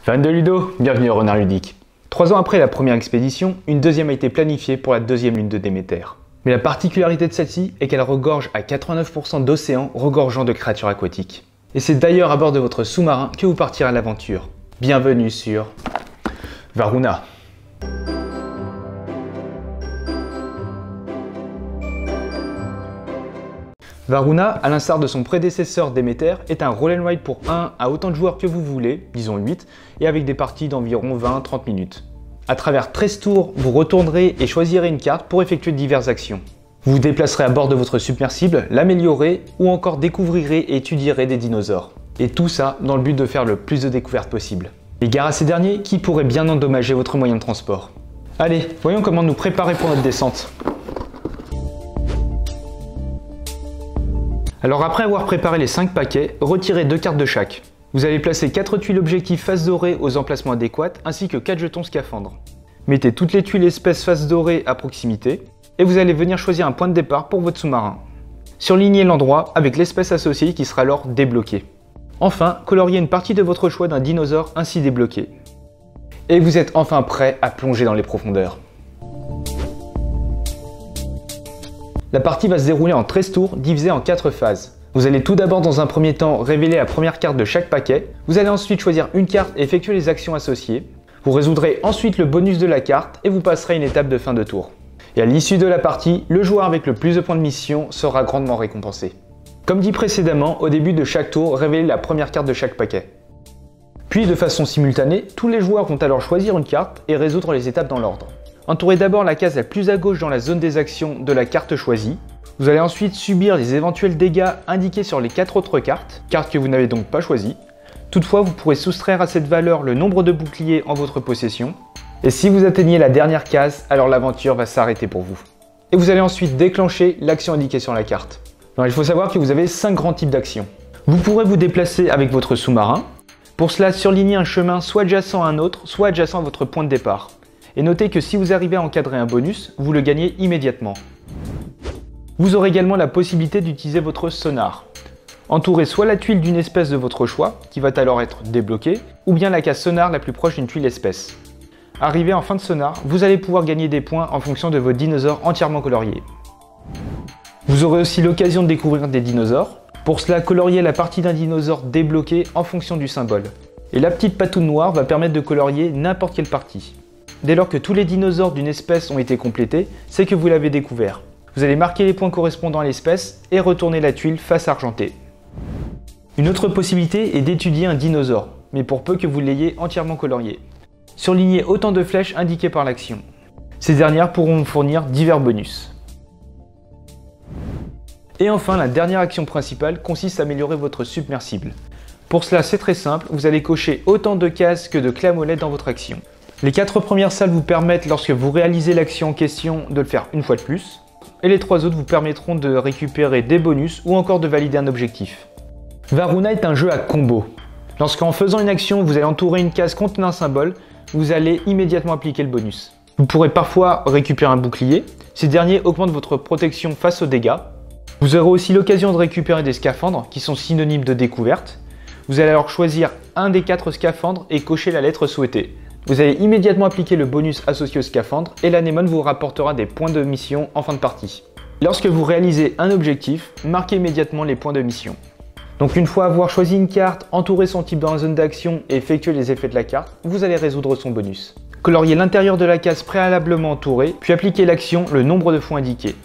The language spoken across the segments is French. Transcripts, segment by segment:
Fan de Ludo, bienvenue au Renard Ludique. 3 ans après la première expédition, une deuxième a été planifiée pour la deuxième lune de Déméter. Mais la particularité de celle-ci est qu'elle regorge à 89% d'océans regorgeant de créatures aquatiques. Et c'est d'ailleurs à bord de votre sous-marin que vous partirez à l'aventure. Bienvenue sur Varuna. Varuna, à l'instar de son prédécesseur Déméter, est un roll and ride pour 1 à autant de joueurs que vous voulez, disons 8, et avec des parties d'environ 20-30 minutes. À travers 13 tours, vous retournerez et choisirez une carte pour effectuer diverses actions. Vous vous déplacerez à bord de votre submersible, l'améliorerez ou encore découvrirez et étudierez des dinosaures. Et tout ça dans le but de faire le plus de découvertes possible. Égard à ces derniers qui pourraient bien endommager votre moyen de transport. Allez, voyons comment nous préparer pour notre descente. Alors après avoir préparé les 5 paquets, retirez 2 cartes de chaque. Vous allez placer 4 tuiles objectifs face dorée aux emplacements adéquats ainsi que 4 jetons scaphandres. Mettez toutes les tuiles espèces face dorée à proximité et vous allez venir choisir un point de départ pour votre sous-marin. Surlignez l'endroit avec l'espèce associée qui sera alors débloquée. Enfin, coloriez une partie de votre choix d'un dinosaure ainsi débloqué. Et vous êtes enfin prêt à plonger dans les profondeurs. La partie va se dérouler en 13 tours divisés en 4 phases. Vous allez tout d'abord dans un premier temps révéler la première carte de chaque paquet. Vous allez ensuite choisir une carte et effectuer les actions associées. Vous résoudrez ensuite le bonus de la carte et vous passerez une étape de fin de tour. Et à l'issue de la partie, le joueur avec le plus de points de mission sera grandement récompensé. Comme dit précédemment, au début de chaque tour, révélez la première carte de chaque paquet. Puis de façon simultanée, tous les joueurs vont alors choisir une carte et résoudre les étapes dans l'ordre. Entourez d'abord la case la plus à gauche dans la zone des actions de la carte choisie. Vous allez ensuite subir les éventuels dégâts indiqués sur les 4 autres cartes que vous n'avez donc pas choisies. Toutefois, vous pourrez soustraire à cette valeur le nombre de boucliers en votre possession. Et si vous atteignez la dernière case, alors l'aventure va s'arrêter pour vous. Et vous allez ensuite déclencher l'action indiquée sur la carte. Alors, il faut savoir que vous avez 5 grands types d'actions. Vous pourrez vous déplacer avec votre sous-marin. Pour cela, surlignez un chemin soit adjacent à un autre, soit adjacent à votre point de départ. Et notez que si vous arrivez à encadrer un bonus, vous le gagnez immédiatement. Vous aurez également la possibilité d'utiliser votre sonar. Entourez soit la tuile d'une espèce de votre choix, qui va alors être débloquée, ou bien la case sonar la plus proche d'une tuile espèce. Arrivé en fin de sonar, vous allez pouvoir gagner des points en fonction de vos dinosaures entièrement coloriés. Vous aurez aussi l'occasion de découvrir des dinosaures. Pour cela, coloriez la partie d'un dinosaure débloqué en fonction du symbole. Et la petite patoune noire va permettre de colorier n'importe quelle partie. Dès lors que tous les dinosaures d'une espèce ont été complétés, c'est que vous l'avez découvert. Vous allez marquer les points correspondants à l'espèce et retourner la tuile face argentée. Une autre possibilité est d'étudier un dinosaure, mais pour peu que vous l'ayez entièrement colorié. Surlignez autant de flèches indiquées par l'action. Ces dernières pourront vous fournir divers bonus. Et enfin, la dernière action principale consiste à améliorer votre submersible. Pour cela, c'est très simple, vous allez cocher autant de cases que de clés à molette dans votre action. Les 4 premières salles vous permettent, lorsque vous réalisez l'action en question, de le faire une fois de plus. Et les 3 autres vous permettront de récupérer des bonus ou encore de valider un objectif. Varuna est un jeu à combo. Lorsqu'en faisant une action, vous allez entourer une case contenant un symbole, vous allez immédiatement appliquer le bonus. Vous pourrez parfois récupérer un bouclier. Ces derniers augmentent votre protection face aux dégâts. Vous aurez aussi l'occasion de récupérer des scaphandres qui sont synonymes de découverte. Vous allez alors choisir un des 4 scaphandres et cocher la lettre souhaitée. Vous allez immédiatement appliquer le bonus associé au scaphandre et l'anémone vous rapportera des points de mission en fin de partie. Lorsque vous réalisez un objectif, marquez immédiatement les points de mission. Donc une fois avoir choisi une carte, entouré son type dans la zone d'action et effectué les effets de la carte, vous allez résoudre son bonus. Coloriez l'intérieur de la case préalablement entourée, puis appliquez l'action le nombre de fois indiqué.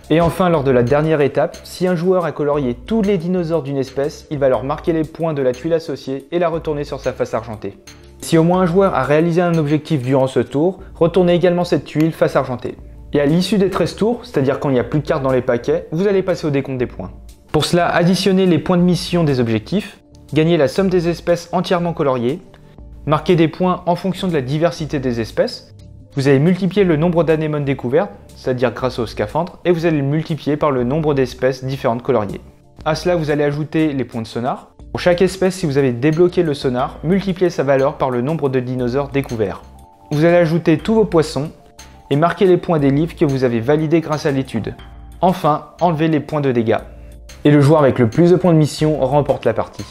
Et enfin, lors de la dernière étape, si un joueur a colorié tous les dinosaures d'une espèce, il va alors marquer les points de la tuile associée et la retourner sur sa face argentée. Si au moins un joueur a réalisé un objectif durant ce tour, retournez également cette tuile face argentée. Et à l'issue des 13 tours, c'est-à-dire quand il n'y a plus de cartes dans les paquets, vous allez passer au décompte des points. Pour cela, additionnez les points de mission des objectifs, gagnez la somme des espèces entièrement coloriées, marquez des points en fonction de la diversité des espèces, vous allez multiplier le nombre d'anémones découvertes, c'est-à-dire grâce au scaphandre, et vous allez le multiplier par le nombre d'espèces différentes coloriées. À cela, vous allez ajouter les points de sonar. Pour chaque espèce, si vous avez débloqué le sonar, multipliez sa valeur par le nombre de dinosaures découverts. Vous allez ajouter tous vos poissons et marquer les points des livres que vous avez validés grâce à l'étude. Enfin, enlevez les points de dégâts. Et le joueur avec le plus de points de mission remporte la partie.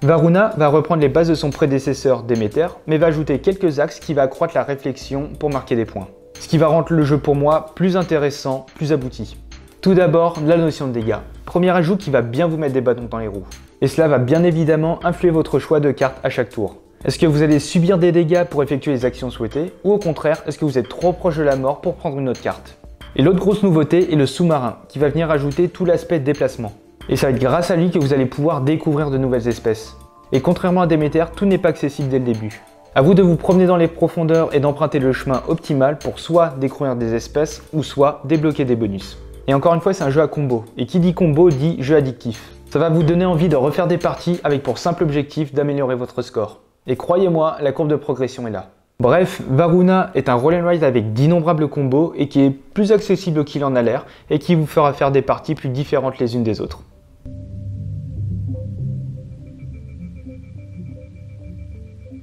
Varuna va reprendre les bases de son prédécesseur Déméter, mais va ajouter quelques axes qui va accroître la réflexion pour marquer des points. Ce qui va rendre le jeu pour moi plus intéressant, plus abouti. Tout d'abord, la notion de dégâts. Premier ajout qui va bien vous mettre des bâtons dans les roues. Et cela va bien évidemment influer votre choix de cartes à chaque tour. Est-ce que vous allez subir des dégâts pour effectuer les actions souhaitées, ou au contraire, est-ce que vous êtes trop proche de la mort pour prendre une autre carte? Et l'autre grosse nouveauté est le sous-marin, qui va venir ajouter tout l'aspect déplacement. Et ça va être grâce à lui que vous allez pouvoir découvrir de nouvelles espèces. Et contrairement à Déméter, tout n'est pas accessible dès le début. A vous de vous promener dans les profondeurs et d'emprunter le chemin optimal pour soit découvrir des espèces ou soit débloquer des bonus. Et encore une fois, c'est un jeu à combo. Et qui dit combo dit jeu addictif. Ça va vous donner envie de refaire des parties avec pour simple objectif d'améliorer votre score. Et croyez-moi, la courbe de progression est là. Bref, Varuna est un roll and ride avec d'innombrables combos et qui est plus accessible qu'il en a l'air et qui vous fera faire des parties plus différentes les unes des autres.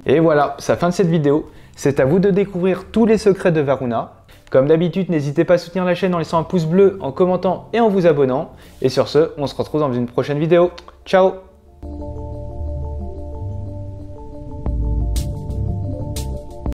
Et voilà, c'est la fin de cette vidéo. C'est à vous de découvrir tous les secrets de Varuna. Comme d'habitude, n'hésitez pas à soutenir la chaîne en laissant un pouce bleu, en commentant et en vous abonnant. Et sur ce, on se retrouve dans une prochaine vidéo. Ciao!